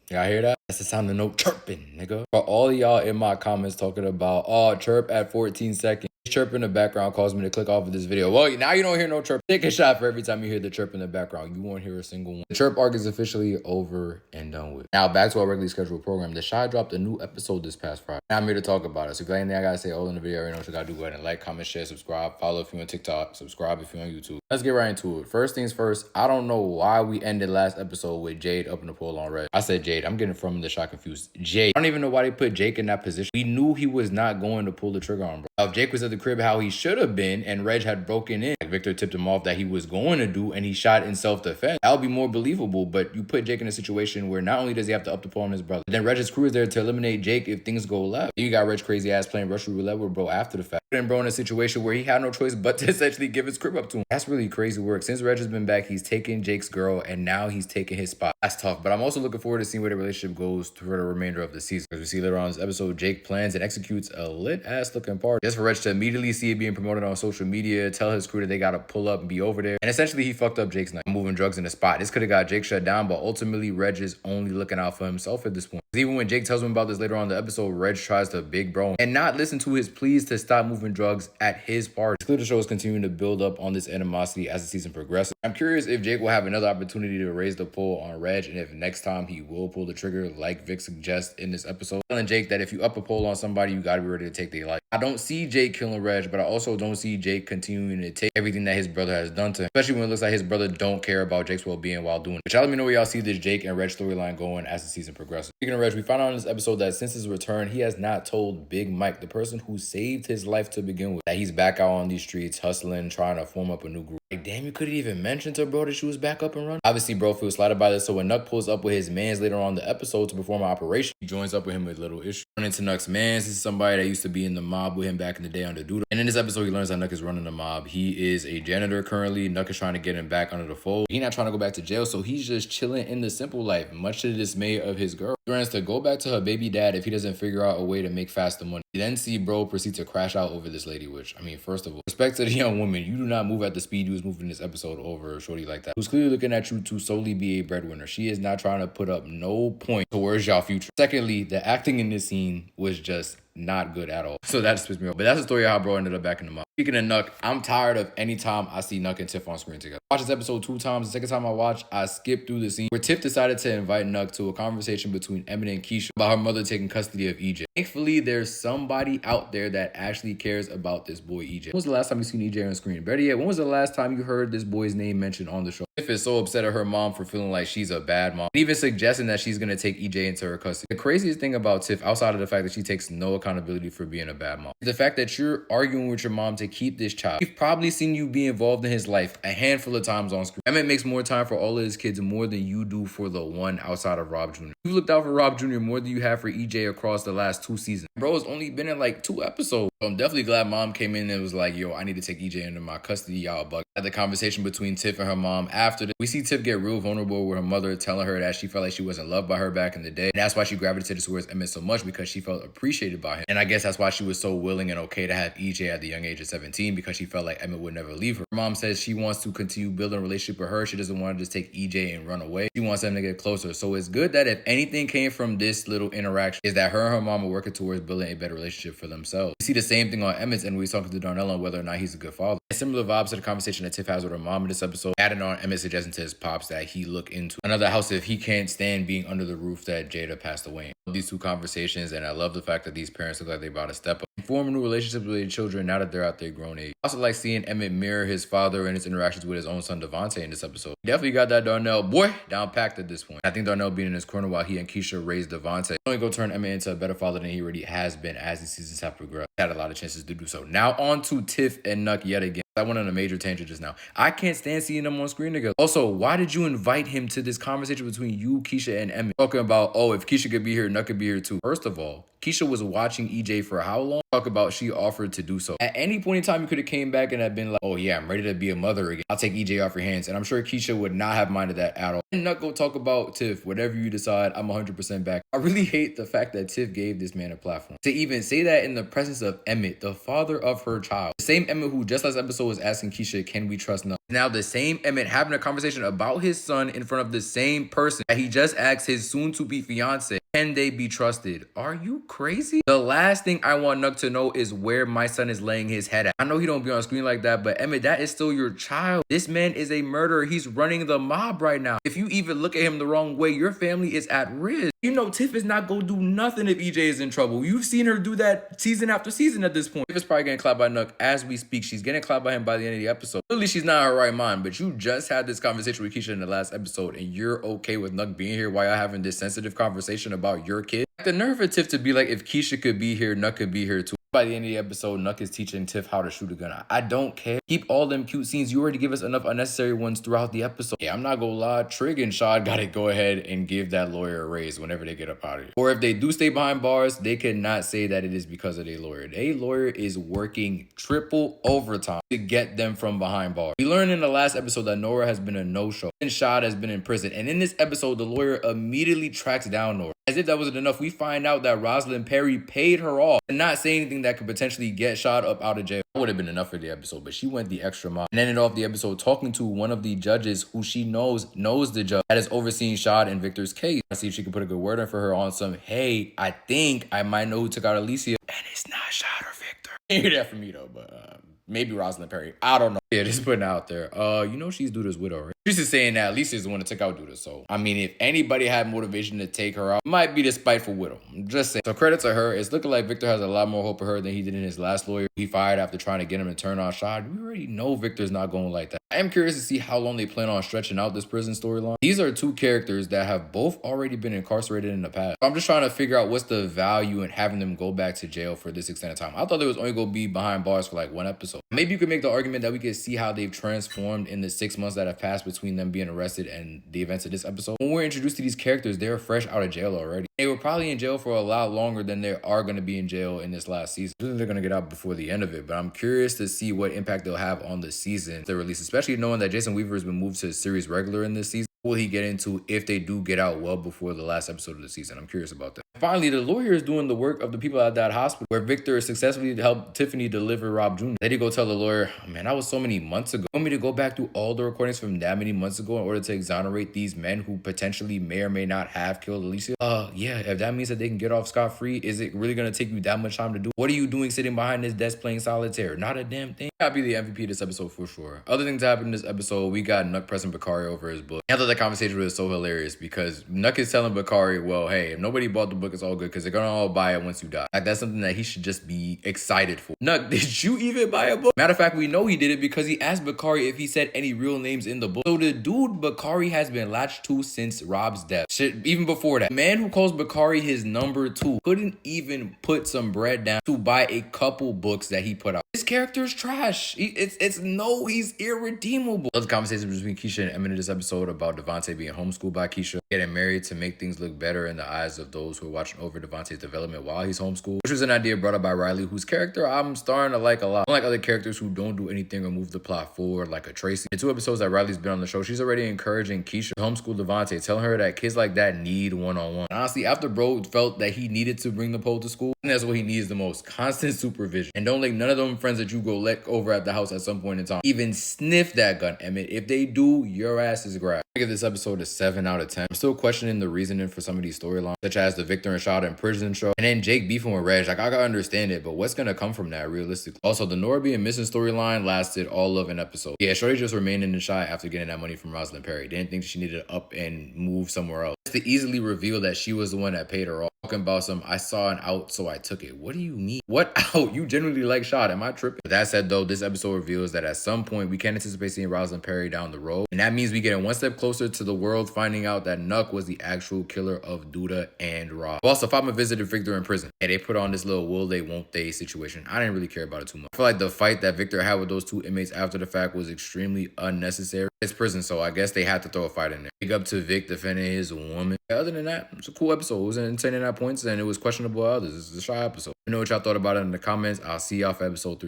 Y'all hear that? That's the sound of no chirping, nigga. For all of y'all in my comments talking about, oh, chirp at 14 seconds. Chirp in the background caused me to click off of this video. Well, now you don't hear no chirp. Take a shot for every time you hear the chirp in the background. You won't hear a single one. The chirp arc is officially over and done with. Now back to our regularly scheduled program. The Shy dropped a new episode this past Friday. Now I'm here to talk about it. So if you got anything I gotta say all in the video, you know what you gotta do. Go ahead and like, comment, share, subscribe. Follow if you're on TikTok. Subscribe if you're on YouTube. Let's get right into it. First things first, I don't know why we ended last episode with Jade up in the poll on red. I said Jade. I'm getting from the Shy confused. Jade. I don't even know why they put Jake in that position. We knew he was not going to pull the trigger on, bro. If Jake was at the crib how he should have been and Reg had broken in, like Victor tipped him off that he was going to do and he shot in self-defense, that would be more believable. But you put Jake in a situation where not only does he have to up the pull on his brother, then Reg's crew is there to eliminate Jake if things go left. You got Reg crazy ass playing Russian roulette with bro after the fact. And bro in a situation where he had no choice but to essentially give his crib up to him. That's really crazy work. Since Reg has been back, he's taken Jake's girl and now he's taking his spot. That's tough. But I'm also looking forward to seeing where the relationship goes for the remainder of the season. As we see later on in this episode, Jake plans and executes a lit ass looking party just for Reg to immediately see it being promoted on social media, tell his crew that they gotta pull up and be over there. And essentially he fucked up Jake's night, moving drugs in the spot. This could have got Jake shut down, but ultimately Reg is only looking out for himself at this point. Even when Jake tells him about this later on in the episode, Reg tries to big bro and not listen to his pleas to stop moving drugs at his party. It's clear the show is continuing to build up on this animosity as the season progresses. I'm curious if Jake will have another opportunity to raise the pull on Reg and if next time he will pull the trigger like Vic suggests in this episode, telling Jake that if you up a pull on somebody, you gotta be ready to take their life. I don't see Jake killing Reg, but I also don't see Jake continuing to take everything that his brother has done to him, especially when it looks like his brother don't care about Jake's well-being while doing it. But y'all let me know where y'all see this Jake and Reg storyline going as the season progresses. Speaking of Reg, we found out in this episode that since his return, he has not told Big Mike, the person who saved his life to begin with, that he's back out on these streets hustling, trying to form up a new group. Like, damn, you couldn't even mention to bro that she was back up and running. Obviously, bro feels slighted by this, so when Nuck pulls up with his mans later on in the episode to perform an operation, he joins up with him with little issue. Running into Nuck's mans, this is somebody that used to be in the mob with him back in the day under Duda. And in this episode, he learns that Nuck is running the mob. He is a janitor currently. Nuck is trying to get him back under the fold. He's not trying to go back to jail, so he's just chilling in the simple life, much to the dismay of his girl. He plans to go back to her baby dad if he doesn't figure out a way to make faster money. You then see bro proceed to crash out over this lady, which, I mean, first of all, respect to the young woman. You do not move at the speed you was moving in this episode over a shorty like that, who's clearly looking at you to solely be a breadwinner. She is not trying to put up no point towards y'all future. Secondly, the acting in this scene was just not good at all. So that just pissed me off. But that's the story of how bro ended up back in the mob. Speaking of Nuck, I'm tired of any time I see Nuck and Tiff on screen together. I watched this episode 2 times. The second time I watched, I skipped through the scene where Tiff decided to invite Nuck to a conversation between Emmett and Keisha about her mother taking custody of EJ. Thankfully, there's somebody out there that actually cares about this boy EJ. When was the last time you seen EJ on screen? Better yet, when was the last time you heard this boy's name mentioned on the show? Tiff is so upset at her mom for feeling like she's a bad mom, even suggesting that she's gonna take EJ into her custody. The craziest thing about Tiff, outside of the fact that she takes no accountability for being a bad mom, the fact that you're arguing with your mom to keep this child. We've probably seen you be involved in his life a handful of times on screen. Emmett makes more time for all of his kids more than you do for the one outside of Rob Jr. You looked out for Rob Jr. more than you have for EJ across the last 2 seasons. Bro has only been in like 2 episodes. So I'm definitely glad mom came in and was like, yo, I need to take EJ into my custody, y'all bug. Had the conversation between Tiff and her mom after this. We see Tiff get real vulnerable with her mother telling her that she felt like she wasn't loved by her back in the day. And that's why she gravitated towards Emmett so much, because she felt appreciated by him. And I guess that's why she was so willing and okay to have EJ at the young age of 17, because she felt like Emmett would never leave her. Her mom says she wants to continue building a relationship with her. She doesn't want to just take EJ and run away. She wants them to get closer. So it's good that if anything came from this little interaction, is that her and her mom are working towards building a better relationship for themselves. We see the same thing on Emmett's, and we're talking to Darnell on whether or not he's a good father. And similar vibes to the conversation that Tiff has with her mom in this episode, adding on Emmett suggesting to his pops that he look into another house if he can't stand being under the roof that Jada passed away in. I love these 2 conversations, and I love the fact that these parents look like they're about to step up and form new relationships with their children now that they're out their grown age. I also like seeing Emmett mirror his father and his interactions with his own son Devontae in this episode. He definitely got that Darnell boy down packed at this point. I think Darnell being in his corner while he and Keisha raised Devontae only go turn Emmett into a better father than he already has been as the seasons have progressed. He had a lot of chances to do so. Now on to Tiff and Nuck yet again. I went on a major tangent just now. I can't stand seeing them on screen together. Also, why did you invite him to this conversation between you, Keisha, and Emmett? Talking about, oh, if Keisha could be here, Nuck could be here too. First of all, Keisha was watching EJ for how long? Talk about she offered to do so. At any point in time, you could have came back and have been like, oh yeah, I'm ready to be a mother again. I'll take EJ off your hands. And I'm sure Keisha would not have minded that at all. And Nuck go talk about Tiff, whatever you decide, I'm 100% back. I really hate the fact that Tiff gave this man a platform. To even say that in the presence of Emmett, the father of her child. The same Emmett who just last episode was asking Keisha, can we trust Nuck? Now the same Emmett having a conversation about his son in front of the same person that he just asked his soon-to-be fiance. Can they be trusted? Are you crazy? The last thing I want Nuck to know is where my son is laying his head at. I know he don't be on screen like that, but Emmett, that is still your child. This man is a murderer. He's running the mob right now. If you even look at him the wrong way, your family is at risk. You know Tiff is not gonna do nothing if EJ is in trouble. You've seen her do that season after season at this point. Tiff is probably getting clapped by Nuck as we speak. She's getting clapped by him by the end of the episode. Clearly, she's not in her right mind, but you just had this conversation with Keisha in the last episode, and you're okay with Nuck being here while y'all having this sensitive conversation about your kid? The nerve of Tiff to be like, if Keisha could be here, Nuck could be here too. By the end of the episode, Nuck is teaching Tiff how to shoot a gun. I don't care. Keep all them cute scenes. You already give us enough unnecessary ones throughout the episode. Yeah, I'm not gonna lie. Trig and Shad gotta go ahead and give that lawyer a raise whenever they get up out of here. Or if they do stay behind bars, they cannot say that it is because of their lawyer. Their lawyer is working triple overtime to get them from behind bars. We learned in the last episode that Nora has been a no-show and Shad has been in prison. And in this episode, the lawyer immediately tracks down Nora. As if that wasn't enough, we find out that Rosalind Perry paid her off and not say anything that could potentially get Shad up out of jail. That would have been enough for the episode, but she went the extra mile and ended off the episode talking to one of the judges who she knows the judge that is overseeing Shad and Victor's case. I see if she can put a good word in for her on some, hey, I think I might know who took out Alicia. And it's not Shad or Victor. You hear that from me though, but maybe Rosalind Perry. I don't know. Yeah, just putting it out there. You know she's Duda's widow, right? She's just saying that Alicia is the one that took out Duda. So, I mean, if anybody had motivation to take her out, it might be the spiteful widow. I'm just saying. So, credit to her. It's looking like Victor has a lot more hope of her than he did in his last lawyer. He fired after trying to get him to turn on Shad. We already know Victor's not going like that. I am curious to see how long they plan on stretching out this prison storyline. These are two characters that have both already been incarcerated in the past. I'm just trying to figure out what's the value in having them go back to jail for this extended time. I thought they was only going to be behind bars for like one episode. Maybe you could make the argument that we could see how they've transformed in the 6 months that have passed between them being arrested and the events of this episode. When we're introduced to these characters, they're fresh out of jail already. They were probably in jail for a lot longer than they are going to be in jail in this last season. I think they're going to get out before the end of it, but I'm curious to see what impact they'll have on the season they release, especially knowing that Jason Weaver has been moved to series regular in this season. Will he get into if they do get out well before the last episode of the season? I'm curious about that. Finally, the lawyer is doing the work of the people at that hospital where Victor successfully helped Tiffany deliver Rob Jr. Then he go tell the lawyer, oh, man, that was so many months ago. You want me to go back through all the recordings from that many months ago in order to exonerate these men who potentially may or may not have killed Alicia? Yeah, if that means that they can get off scot-free, is it really going to take you that much time to do? What are you doing sitting behind this desk playing solitaire? Not a damn thing. I'll be the MVP of this episode for sure. Other things that happened in this episode, we got Nuck pressing Bakari over his book. I thought that conversation was so hilarious because Nuck is telling Bakari, well, hey, if nobody bought the book, it's all good because they're going to all buy it once you die. Like, that's something that he should just be excited for. Nuck, did you even buy a book? Matter of fact, we know he did it because he asked Bakari if he said any real names in the book. So the dude Bakari has been latched to since Rob's death. Shit, even before that. The man who calls Bakari his number 2 couldn't even put some bread down to buy a couple books that he put out. This character is trash. He's irredeemable. Love the conversation between Keisha and Emmett in this episode about Devontae being homeschooled by Keisha, getting married to make things look better in the eyes of those who are watching over Devontae's development while he's homeschooled, which was an idea brought up by Riley, whose character I'm starting to like a lot. Unlike other characters who don't do anything or move the plot forward, like a Tracy. In 2 episodes that Riley's been on the show, she's already encouraging Keisha to homeschool Devontae, telling her that kids like that need one-on-one. Honestly, after bro felt that he needed to bring the pole to school, and that's what he needs the most, constant supervision. And don't let none of them friends that you go let over at the house at some point in time even sniff that gun, Emmett. If they do, your ass is grabbed. I give this episode a 7 out of 10. I'm still questioning the reasoning for some of these storylines, such as the Victor and Shada in prison show, and then Jake beefing with Reg. Like, I gotta understand it, but what's gonna come from that realistically? Also, the Nora being missing storyline lasted all of an episode. Yeah, Shorty just remained in the shot after getting that money from Rosalind Perry. Didn't think she needed to up and move somewhere else. Just to easily reveal that she was the one that paid her off. Talking about some, I saw an out, so I took it. What do you mean? What out? You genuinely like Shad. Am I tripping? But that said, though, this episode reveals that at some point we can anticipate seeing Rosalind Perry down the road. And that means we get one step closer to the world finding out that Nuck was the actual killer of Duda and Rob. Also, Fatma visited Victor in prison, and they put on this little will they, won't they situation. I didn't really care about it too much. I feel like the fight that Victor had with those 2 inmates after the fact was extremely unnecessary. It's prison, so I guess they had to throw a fight in there. Big up to Vic defending his woman. Other than that, it's a cool episode. It was entertaining at points, and it was questionable at others. It's a shy episode. Let me know what y'all thought about it in the comments. I'll see y'all for episode 3.